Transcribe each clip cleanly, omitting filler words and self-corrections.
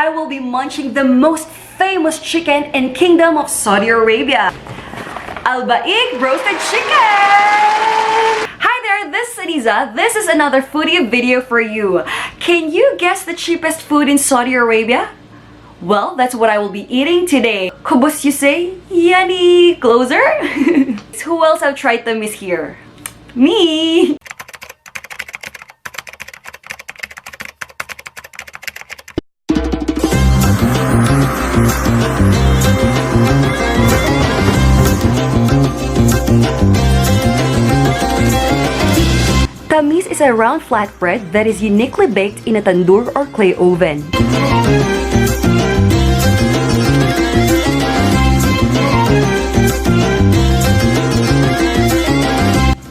I will be munching the most famous chicken in Kingdom of Saudi Arabia. Al-Baik roasted chicken! Hi there, this is Adiza. This is another foodie video for you. Can you guess the cheapest food in Saudi Arabia? Well, that's what I will be eating today. Kubus, you say? Yani, closer? Who else have tried Tamis here? Me! Tamis is a round flatbread that is uniquely baked in a tandoor or clay oven.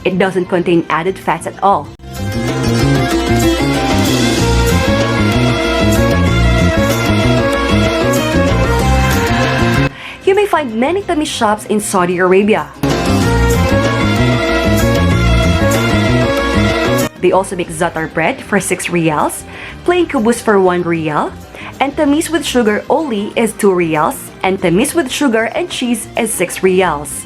It doesn't contain added fats at all. You may find many Tamis shops in Saudi Arabia. They also make za'atar bread for 6 riyals, plain kubus for 1 riyal, and Tamis with sugar only is 2 riyals, and Tamis with sugar and cheese is 6 riyals.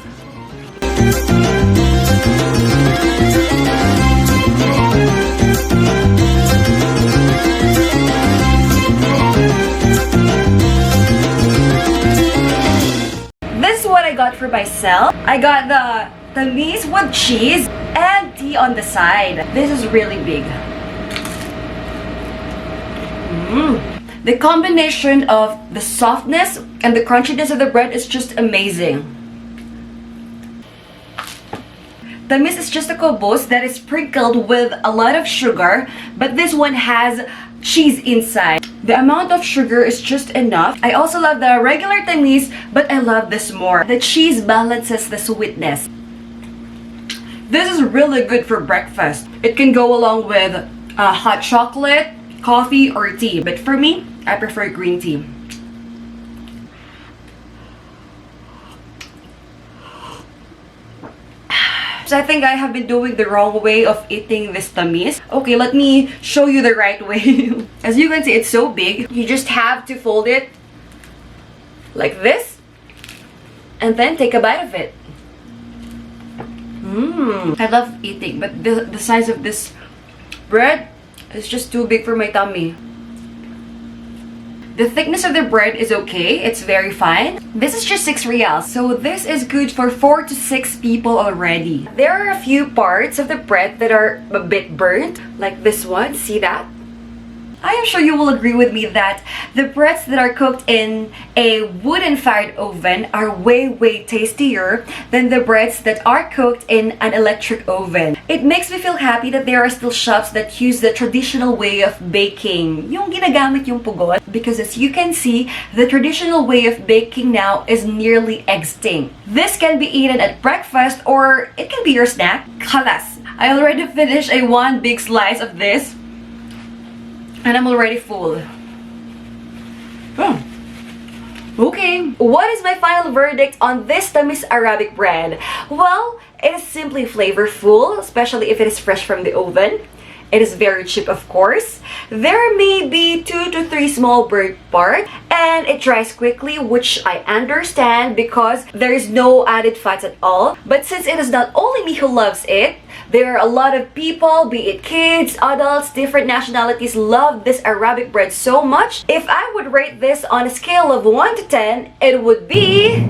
This is what I got for myself. I got the Tamis with cheese and tea on the side. This is really big. The combination of the softness and the crunchiness of the bread is just amazing. Tamis is just a kubus that is sprinkled with a lot of sugar, but this one has cheese inside. The amount of sugar is just enough. I also love the regular Tamis, but I love this more. The cheese balances the sweetness. This is really good for breakfast. It can go along with hot chocolate, coffee, or tea. But for me, I prefer green tea. So I think I have been doing the wrong way of eating this Tamis. Okay, let me show you the right way. As you can see, it's so big. You just have to fold it like this and then take a bite of it. I love eating, but the size of this bread is just too big for my tummy. The thickness of the bread is okay, it's very fine. This is just 6 riyals, so this is good for 4 to 6 people already. There are a few parts of the bread that are a bit burnt, like this one, see that? I am sure you will agree with me that the breads that are cooked in a wooden-fired oven are way tastier than the breads that are cooked in an electric oven. It makes me feel happy that there are still shops that use the traditional way of baking, yung ginagamit yung pugot, because as you can see, the traditional way of baking now is nearly extinct. This can be eaten at breakfast or it can be your snack. Khalas! I already finished one big slice of this. And I'm already full. Okay. What is my final verdict on this Tamis Arabic bread? Well, it is simply flavorful, especially if it is fresh from the oven. It is very cheap, of course. There may be 2 to 3 small burnt parts, and it dries quickly, which I understand because there is no added fats at all. But since it is not only me who loves it, there are a lot of people, be it kids, adults, different nationalities, love this Arabic bread so much. If I would rate this on a scale of 1 to 10, it would be 9.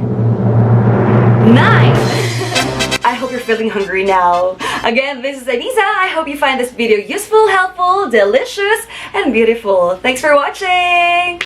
I hope you're feeling hungry now. Again, this is Anisa. I hope you find this video useful, helpful, delicious, and beautiful. Thanks for watching!